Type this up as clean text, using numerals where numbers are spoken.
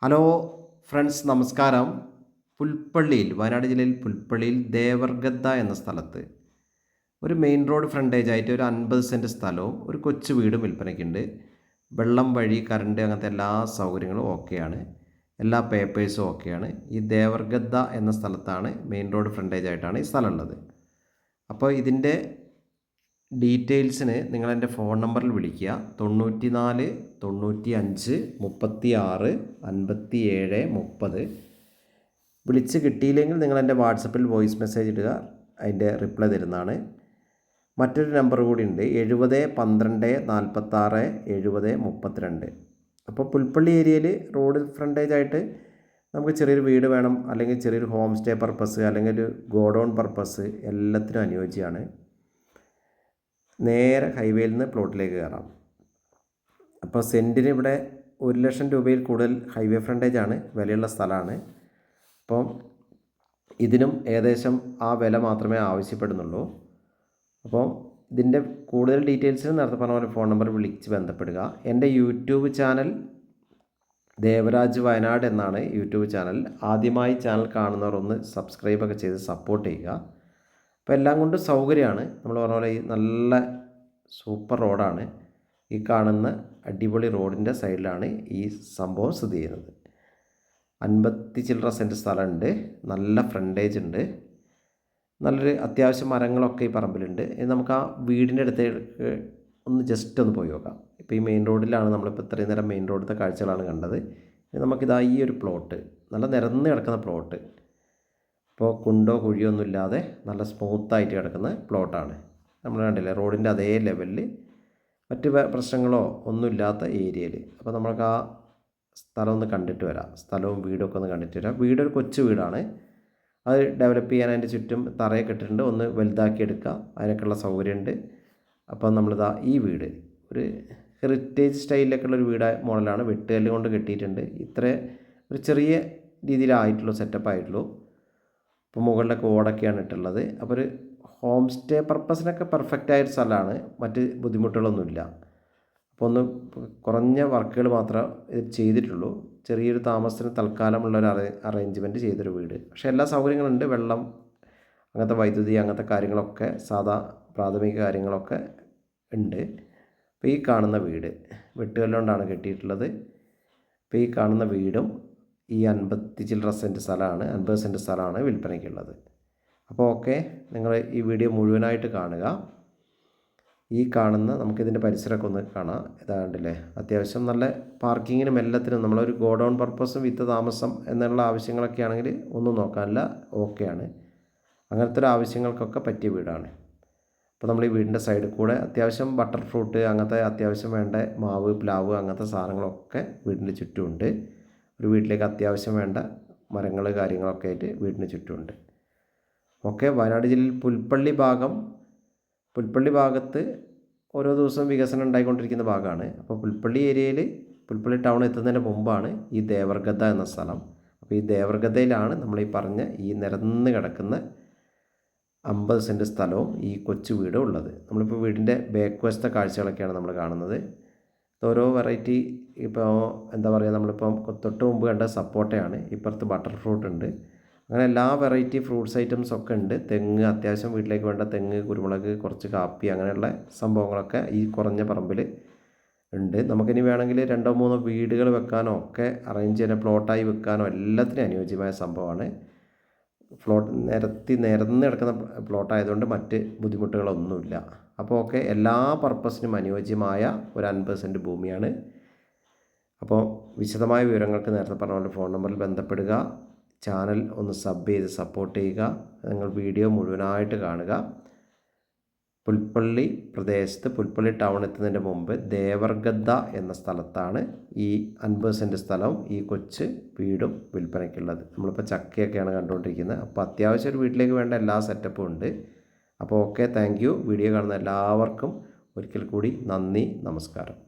Hello friends, നമസ്കാരം. വയനാട് ജില്ലയിൽ പുൽപ്പള്ളിയിൽ ദേവർഗദ്ദ എന്ന സ്ഥലത്ത് ഒരു മെയിൻ റോഡ് ഫ്രണ്ടേജ് ആയിട്ട് ഒരു 50 സെൻറ്റ് സ്ഥലവും ഒരു കൊച്ചു വീടും വിൽപ്പനയ്ക്കുണ്ട്. വെള്ളം, വഴി, കറണ്ട് അങ്ങനത്തെ എല്ലാ സൗകര്യങ്ങളും ഓക്കെയാണ്. എല്ലാ പേപ്പേഴ്സും ഓക്കെയാണ്. ഈ ദേവർഗദ്ദ എന്ന സ്ഥലത്താണ്, മെയിൻ റോഡ് ഫ്രണ്ടേജ് ആയിട്ടാണ് ഈ സ്ഥലമുള്ളത്. അപ്പോൾ ഇതിൻ്റെ ഡീറ്റെയിൽസിന് നിങ്ങളെൻ്റെ ഫോൺ നമ്പറിൽ വിളിക്കുക. 94 95 36 57 30. വിളിച്ച് കിട്ടിയില്ലെങ്കിൽ നിങ്ങളെൻ്റെ വാട്സപ്പിൽ വോയിസ് മെസ്സേജ് ഇടുക, അതിൻ്റെ റിപ്ലൈ തരുന്നതാണ്. മറ്റൊരു നമ്പർ കൂടി ഉണ്ട്, 70 12 46 70 32. അപ്പോൾ പുൽപ്പള്ളി ഏരിയയിൽ റോഡ് ഫ്രണ്ടേജ് ആയിട്ട് നമുക്ക് ചെറിയൊരു വീട് വേണം, അല്ലെങ്കിൽ ചെറിയൊരു ഹോം സ്റ്റേ പർപ്പസ്, അല്ലെങ്കിൽ ഒരു ഗോഡൗൺ പർപ്പസ്, എല്ലാത്തിനും അനുയോജ്യമാണ്. നേരെ ഹൈവേയിൽ നിന്ന് പ്ലോട്ടിലേക്ക് കയറാം. അപ്പോൾ സെൻറ്റിന് ഇവിടെ 1,00,000 രൂപയിൽ കൂടുതൽ ഹൈവേ ഫ്രണ്ടേജാണ്, വിലയുള്ള സ്ഥലമാണ്. അപ്പം ഇതിനും ഏകദേശം ആ വില മാത്രമേ ആവശ്യപ്പെടുന്നുള്ളൂ. അപ്പോൾ ഇതിൻ്റെ കൂടുതൽ ഡീറ്റെയിൽസിന് നേരത്തെ പറഞ്ഞ പോലെ ഫോൺ നമ്പർ വിളിച്ച് ബന്ധപ്പെടുക. എൻ്റെ യൂട്യൂബ് ചാനൽ ദേവരാജ് വയനാട് എന്നാണ് യൂട്യൂബ് ചാനൽ. ആദ്യമായി ചാനൽ കാണുന്നവർ ഒന്ന് സബ്സ്ക്രൈബൊക്കെ ചെയ്ത് സപ്പോർട്ട് ചെയ്യുക. അപ്പോൾ എല്ലാം കൊണ്ടും സൗകര്യമാണ്. നമ്മൾ പറഞ്ഞ പോലെ ഈ നല്ല സൂപ്പർ റോഡാണ്. ഈ കാണുന്ന അടിപൊളി റോഡിൻ്റെ സൈഡിലാണ് ഈ സംഭവം സ്ഥിതി ചെയ്യുന്നത്. 50 ചില്ലറ സെൻറ്റ് സ്ഥലമുണ്ട്, നല്ല ഫ്രണ്ടേജ് ഉണ്ട്, നല്ലൊരു അത്യാവശ്യം മരങ്ങളൊക്കെ ഈ പറമ്പിലുണ്ട്. നമുക്ക് ആ വീടിൻ്റെ അടുത്തേക്ക് ജസ്റ്റ് ഒന്ന് പോയി നോക്കാം. ഇപ്പോൾ ഈ മെയിൻ റോഡിലാണ്, നമ്മളിപ്പോൾ ഇത്രയും നേരം മെയിൻ റോഡിലത്തെ കാഴ്ചകളാണ് കണ്ടത്. നമുക്കിതാ ഈ ഒരു പ്ലോട്ട്, നല്ല നിരന്ന് കിടക്കുന്ന പ്ലോട്ട്, ഇപ്പോൾ കുണ്ടോ കുഴിയോ ഒന്നും ഇല്ലാതെ നല്ല സ്മൂത്തായിട്ട് കിടക്കുന്ന പ്ലോട്ടാണ്. നമ്മൾ കണ്ടില്ലേ, റോഡിൻ്റെ അതേ ലെവലിൽ, മറ്റ് പ്രശ്നങ്ങളോ ഒന്നുമില്ലാത്ത ഏരിയയിൽ. അപ്പോൾ നമ്മൾക്ക് ആ സ്ഥലം ഒന്ന് കണ്ടിട്ട് വരാം, സ്ഥലവും വീടൊക്കെ ഒന്ന് കണ്ടിട്ട് വരാം. വീടൊരു കൊച്ചു വീടാണ്, അത് ഡെവലപ്പ് ചെയ്യാൻ അതിൻ്റെ ചുറ്റും തറയൊക്കെ ഇട്ടിട്ടുണ്ട്, ഒന്ന് വലുതാക്കി എടുക്കുക, അതിനൊക്കെയുള്ള സൗകര്യമുണ്ട്. അപ്പം നമ്മളിതാ ഈ വീട് ഒരു ഹെറിറ്റേജ് സ്റ്റൈലിലൊക്കെയുള്ളൊരു വീട് മോഡലാണ്, വെട്ടുകല്ല് കൊണ്ട് കെട്ടിയിട്ടുണ്ട്. ഇത്ര ഒരു ചെറിയ രീതിയിലായിട്ടുള്ളൂ, സെറ്റപ്പ് ആയിട്ടുള്ളൂ. ഇപ്പോൾ മുകളിലൊക്കെ ഓടൊക്കെയാണ് ഇട്ടുള്ളത്. അപ്പോൾ ഒരു ഹോം സ്റ്റേ പർപ്പസിനൊക്കെ പെർഫെക്റ്റ് ആയൊരു സ്ഥലമാണ്, മറ്റ് ബുദ്ധിമുട്ടുകളൊന്നുമില്ല. അപ്പോൾ ഒന്ന് കുറഞ്ഞ വർക്കുകൾ മാത്രമേ ഇത് ചെയ്തിട്ടുള്ളൂ. ചെറിയൊരു താമസത്തിന് തൽക്കാലമുള്ളൊരു അറേഞ്ച്മെൻറ്റ് ചെയ്തൊരു വീട്. പക്ഷേ എല്ലാ സൗകര്യങ്ങളുണ്ട്, വെള്ളം, അങ്ങനത്തെ വൈദ്യുതി, അങ്ങനത്തെ കാര്യങ്ങളൊക്കെ, സാധാ പ്രാഥമിക കാര്യങ്ങളൊക്കെ ഉണ്ട്. അപ്പോൾ ഈ കാണുന്ന വീട് വെട്ടുകല്ലുകൊണ്ടാണ് കെട്ടിയിട്ടുള്ളത്. അപ്പോൾ ഈ കാണുന്ന വീടും ഈ 50 ചില്ലറ സെൻറ്റ് സ്ഥലമാണ്, 50 സെൻറ്റ് സ്ഥലമാണ് വിൽപ്പനയ്ക്കുള്ളത്. അപ്പോൾ ഓക്കെ, നിങ്ങൾ ഈ വീഡിയോ മുഴുവനായിട്ട് കാണുക. ഈ കാണുന്ന നമുക്കിതിൻ്റെ പരിസരമൊക്കെ ഒന്ന് കാണാം. ഇതാണ്ടില്ലേ, അത്യാവശ്യം നല്ല പാർക്കിങ്ങിനും എല്ലാത്തിനും, നമ്മളൊരു ഗോഡൗൺ പർപ്പസും വിത്ത് താമസം എന്നുള്ള ആവശ്യങ്ങളൊക്കെ ആണെങ്കിൽ ഒന്നും നോക്കാനില്ല, ഓക്കെയാണ്. അങ്ങനത്തെ ഒരു ആവശ്യങ്ങൾക്കൊക്കെ പറ്റിയ വീടാണ്. അപ്പോൾ നമ്മൾ ഈ വീടിൻ്റെ സൈഡിൽ കൂടെ അത്യാവശ്യം ബട്ടർ ഫ്രൂട്ട്, അങ്ങനത്തെ അത്യാവശ്യം വേണ്ട മാവ്, പ്ലാവ്, അങ്ങനത്തെ സാധനങ്ങളൊക്കെ വീടിൻ്റെ ചുറ്റുമുണ്ട്. ഒരു വീട്ടിലേക്ക് അത്യാവശ്യം വേണ്ട മരങ്ങൾ, കാര്യങ്ങളൊക്കെ ആയിട്ട് വീടിന് ചുറ്റുമുണ്ട്. ഓക്കെ, വയനാട് ജില്ലയിൽ പുൽപ്പള്ളി ഭാഗത്ത് ഓരോ ദിവസവും വികസനം ഉണ്ടായിക്കൊണ്ടിരിക്കുന്ന ഭാഗമാണ്. അപ്പോൾ പുൽപ്പള്ളി ഏരിയയിൽ, പുൽപ്പള്ളി ടൗൺ എത്തുന്നതിന് മുമ്പാണ് ഈ ദേവർഗദ്ദ എന്ന സ്ഥലം. അപ്പോൾ ഈ ദേവർഗദ്ദയിലാണ് നമ്മൾ ഈ പറഞ്ഞ ഈ നിരന്ന് കിടക്കുന്ന 50 സെൻറ്റ് സ്ഥലവും ഈ കൊച്ചു വീടും ഉള്ളത്. നമ്മളിപ്പോൾ വീടിൻ്റെ ബാക്ക് വശത്തെ കാഴ്ചകളൊക്കെയാണ് നമ്മൾ കാണുന്നത്. ഓരോ വെറൈറ്റി, ഇപ്പോൾ എന്താ പറയുക, നമ്മളിപ്പം തൊട്ട് മുമ്പ് കണ്ട സപ്പോട്ടയാണ്, ഇപ്പുറത്ത് ബട്ടർ ഫ്രൂട്ട് ഉണ്ട്, അങ്ങനെ എല്ലാ വെറൈറ്റി ഫ്രൂട്ട്സ് ഐറ്റംസ് ഒക്കെ ഉണ്ട്. തെങ്ങ്, അത്യാവശ്യം വീട്ടിലേക്ക് വേണ്ട തെങ്ങ്, കുരുമുളക്, കുറച്ച് കാപ്പി, അങ്ങനെയുള്ള സംഭവങ്ങളൊക്കെ ഈ കുറഞ്ഞ പറമ്പിൽ ഉണ്ട്. നമുക്കിനി വേണമെങ്കിൽ 2-3 വീടുകൾ വെക്കാനോ ഒക്കെ അറേഞ്ച് ചെയ്യാൻ, പ്ലോട്ടായി വെക്കാനോ എല്ലാത്തിനും അനുയോജ്യമായ സംഭവമാണ്. നിരന്ന് കിടക്കുന്ന പ്ലോട്ടായതുകൊണ്ട് മറ്റ് ബുദ്ധിമുട്ടുകളൊന്നുമില്ല. അപ്പോൾ ഓക്കെ, എല്ലാ പർപ്പസിനും അനുയോജ്യമായ ഒരു 50 സെൻറ്റ് ഭൂമിയാണ്. അപ്പോൾ വിശദമായ വിവരങ്ങൾക്ക് നേരത്തെ പറഞ്ഞ പോലെ ഫോൺ നമ്പറിൽ ബന്ധപ്പെടുക. ചാനൽ ഒന്ന് സബ് ചെയ്ത് സപ്പോർട്ട് ചെയ്യുക. നിങ്ങൾ വീഡിയോ മുഴുവനായിട്ട് കാണുക. പുൽപ്പള്ളി പ്രദേശത്ത്, പുൽപ്പള്ളി ടൗൺ എത്തുന്നതിൻ്റെ മുമ്പ് ദേവർഗദ്ദ എന്ന സ്ഥലത്താണ് ഈ 50 സെൻറ്റ് സ്ഥലവും ഈ കൊച്ച് വീടും വിൽപ്പനയ്ക്കുള്ളത്. നമ്മളിപ്പോൾ ചക്കയൊക്കെയാണ് കണ്ടുകൊണ്ടിരിക്കുന്നത്. അപ്പോൾ അത്യാവശ്യം ഒരു വീട്ടിലേക്ക് വേണ്ട എല്ലാ സെറ്റപ്പും ഉണ്ട്. അപ്പോൾ ഓക്കെ, താങ്ക് യു. വീഡിയോ കാണുന്ന എല്ലാവർക്കും ഒരിക്കൽ കൂടി നന്ദി, നമസ്കാരം.